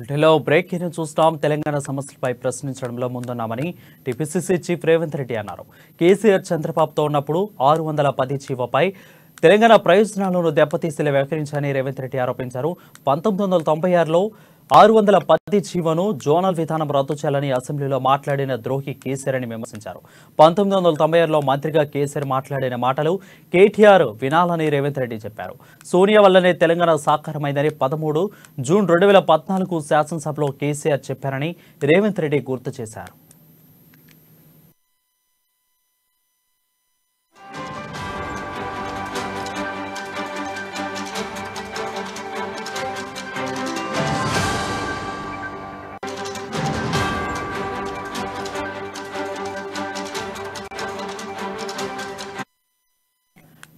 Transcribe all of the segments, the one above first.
బులెటిన్లో బ్రేక్ చూస్తాం. తెలంగాణ సమస్యలపై ప్రశ్నించడంలో ముందున్నామని టీపీసీసీ చీఫ్ రేవంత్ రెడ్డి అన్నారు. కేసీఆర్ చంద్రబాబుతో ఉన్నప్పుడు 610 జీవోపై తెలంగాణ ప్రయోజనాలను దెబ్బతీసేలా వ్యవహరించారని రేవంత్ రెడ్డి ఆరోపించారు. 1996లో 610 జీవోను జోనల్ విధానం రద్దు చేయాలని అసెంబ్లీలో మాట్లాడిన ద్రోహి కేసీఆర్ అని విమర్శించారు. 1996లో మంత్రిగా కేసీఆర్ మాట్లాడిన మాటలు కేటీఆర్ వినాలని రేవంత్ రెడ్డి చెప్పారు. సోనియా వల్లనే తెలంగాణ సాకారమైందని 13 జూన్ 2014 శాసనసభలో కేసీఆర్ చెప్పారని రేవంత్ రెడ్డి గుర్తు చేశారు.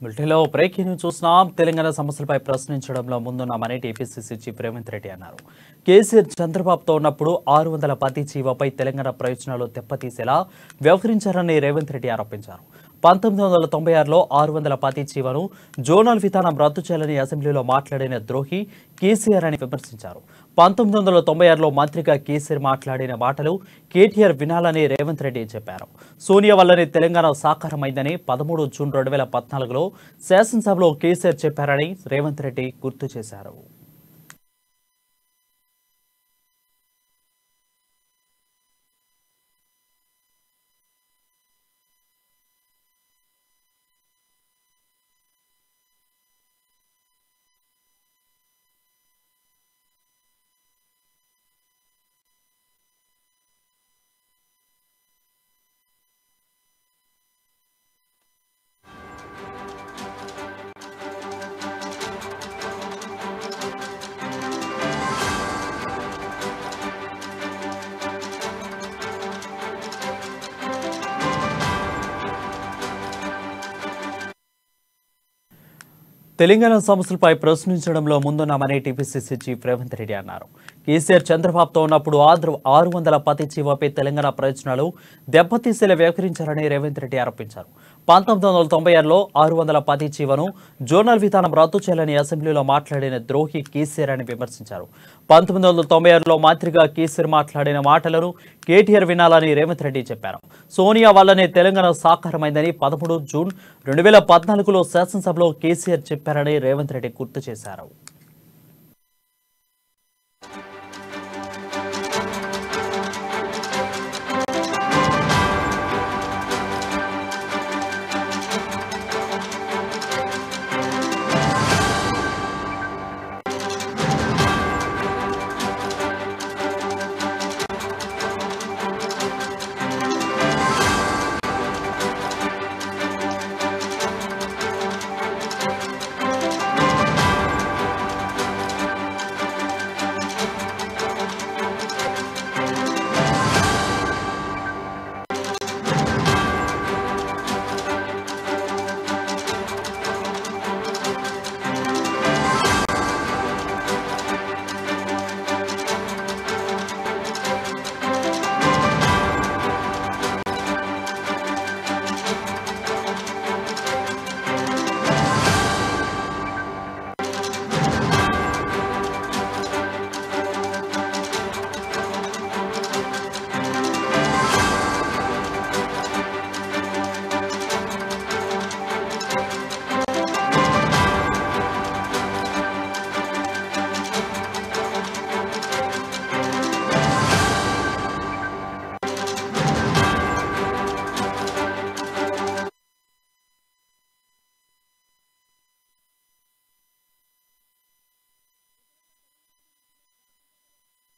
బులెటిన్లో బ్రేకింగ్ చూస్తున్నాం. తెలంగాణ సమస్యలపై ప్రశ్నించడంలో ముందున్నామని టీపీసీసీ చీఫ్ రేవంత్ రెడ్డి అన్నారు. కేసీఆర్ చంద్రబాబుతో ఉన్నప్పుడు 610 జీవోపై తెలంగాణ ప్రయోజనాలు దెబ్బతీసేలా వ్యవహరించారని రేవంత్ రెడ్డి ఆరోపించారు. 1996లో 610 జీవోను జోనల్ విధానం రద్దు చేయాలని అసెంబ్లీలో మాట్లాడిన ద్రోహి కేసీఆర్ అని విమర్శించారు. 1996లో మంత్రిగా కేసీఆర్ మాట్లాడిన మాటలు కేటీఆర్ వినాలని రేవంత్ రెడ్డి చెప్పారు. సోనియా వల్లనే తెలంగాణ సాకారమైందని 13 జూన్ 2014లో శాసనసభలో కేసీఆర్ చెప్పారని రేవంత్ రెడ్డి గుర్తు చేశారు. తెలంగాణ సమస్యలపై ప్రశ్నించడంలో ముందున్నామని టీపీసీసీ చీఫ్ రేవంత్ రెడ్డి అన్నారు. కేసీఆర్ చంద్రబాబుతో ఉన్నప్పుడు 610 జీవోపై తెలంగాణ ప్రయోజనాలు దెబ్బతీసేలా వ్యవహరించారని రేవంత్ రెడ్డి ఆరోపించారు. 1996లో 610 జీవోను జోనల్ విధానం రద్దు చేయాలని అసెంబ్లీలో మాట్లాడిన ద్రోహి కేసీఆర్ అని విమర్శించారు. 1996లో మంత్రిగా కేసీఆర్ మాట్లాడిన మాటలను కేటీఆర్ వినాలని రేవంత్ రెడ్డి చెప్పారు. సోనియా వల్లనే తెలంగాణ సాకారమైందని 13 జూన్ 2014లో శాసనసభలో కేసీఆర్ చెప్పారని రేవంత్ రెడ్డి గుర్తు చేశారు.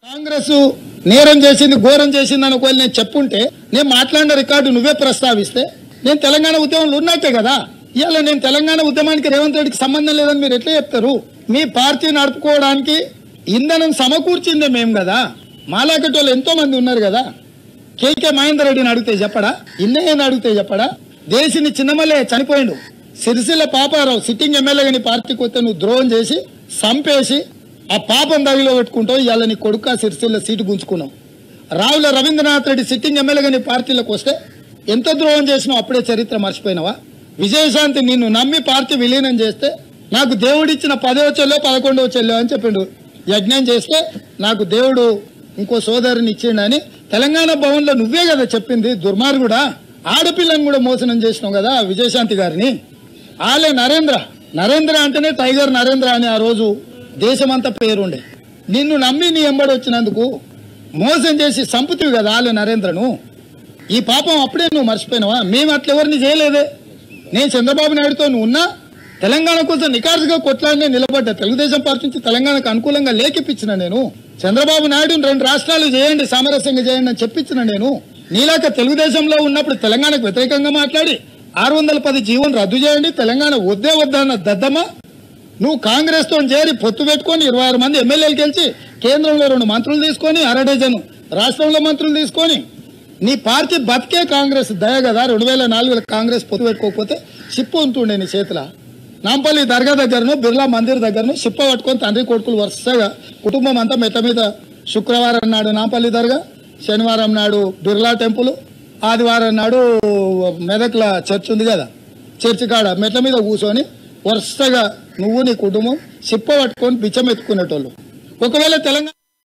కాంగ్రెస్ నేరం చేసింది ఘోరం చేసింది అని ఒకవేళ నేను చెప్పుంటే నేను మాట్లాడిన రికార్డు నువ్వే ప్రస్తావిస్తే నేను తెలంగాణ ఉద్యమంలో ఉన్నట్టే కదా. ఇవాళ నేను తెలంగాణ ఉద్యమానికి రేవంత్ రెడ్డికి సంబంధం లేదని మీరు ఎట్లా చెప్తారు? మీ పార్టీ నడుపుకోవడానికి ఇంధనం సమకూర్చిందే మేము కదా. మాలాకటోళ్ళు ఎంతో మంది ఉన్నారు కదా. కేకే మహేందర్ రెడ్డిని అడిగితే చెప్పడా? ఇన్నయ్యని అడిగితే చెప్పడా? దేశిని చిన్నమల్లే చనిపోయిండు. సిరిసిల్ల పాపారావు సిట్టింగ్ ఎమ్మెల్యేగా నీ పార్టీకి వస్తే నువ్వు ద్రోహం చేసి చంపేసి ఆ పాపం దగిలో పెట్టుకుంటావు. ఇవాళ నీ కొడుక సిరిసిల్ల సీటు గుంజుకున్నావు. రావుల రవీంద్రనాథ్ రెడ్డి సిట్టింగ్ ఎమ్మెల్యేగా నీ పార్టీలోకి వస్తే ఎంత ద్రోహం చేసినావు? అప్పుడే చరిత్ర మర్చిపోయినావా? విజయశాంతి నిన్ను నమ్మి పార్టీ విలీనం చేస్తే నాకు దేవుడిచ్చిన 10వ చెల్లో 11వ చెల్లో అని చెప్పిండు యజ్ఞం చేస్తే నాకు దేవుడు ఇంకో సోదరుని ఇచ్చిండని తెలంగాణ భవన్లో నువ్వే కదా చెప్పింది. దుర్మార్గుడా, ఆడపిల్లని కూడా మోసనం చేసినావు కదా విజయశాంతి గారిని. ఆలే నరేంద్ర అంటేనే టైగర్ నరేంద్ర అని ఆ రోజు దేశమంతా పేరుండే. నిన్ను నమ్మి నీ ఎంబడి వచ్చినందుకు మోసం చేసి సంపుతివి కదా ఆలే నరేంద్రను. ఈ పాపం అప్పుడే నువ్వు మర్చిపోయినావా? మేము అట్లా ఎవరిని చేయలేదే. నేను చంద్రబాబు నాయుడుతో నువ్వు ఉన్నా తెలంగాణ కోసం నికార్సుగా కొట్లాడినే నిలబడ్డా. తెలుగుదేశం పార్టీ నుంచి తెలంగాణకు అనుకూలంగా లేఖిపించిన నేను. చంద్రబాబు నాయుడుని 2 రాష్ట్రాలు చేయండి, సామరస్యంగా చేయండి అని చెప్పించిన నేను. నీలాక తెలుగుదేశంలో ఉన్నప్పుడు తెలంగాణకు వ్యతిరేకంగా మాట్లాడి 610 జీవోను రద్దు చేయండి, తెలంగాణ వద్దే వద్దన్న దద్దమ్మా. నువ్వు కాంగ్రెస్తో చేరి పొత్తు పెట్టుకొని 26 మంది ఎమ్మెల్యేలు గెలిచి కేంద్రంలో 2 మంత్రులు తీసుకొని 1/2 డజను రాష్ట్రంలో మంత్రులు తీసుకొని నీ పార్టీ బతికే కాంగ్రెస్ దయ కదా. 2004 కాంగ్రెస్ పొత్తు పెట్టుకోకపోతే సిప్పు ఉంటుండే నీ చేతిలో. నాంపల్లి దర్గా దగ్గరను బిర్లా మందిర్ దగ్గరను సిప్ప పట్టుకొని తండ్రి కొడుకులు వరుసగా కుటుంబం అంతా మెట్ల మీద శుక్రవారం నాడు నాంపల్లి దర్గా, శనివారం నాడు బిర్లా టెంపుల్, ఆదివారం నాడు మెదక్ల చర్చ్ ఉంది కదా, చర్చి కాడ మెట్ల మీద కూర్చొని వరుసగా నువ్వు నీ కుటుంబం సిప్ప పట్టుకొని బిచ్చం ఎత్తుకునేటోళ్ళు. ఒకవేళ తెలంగాణ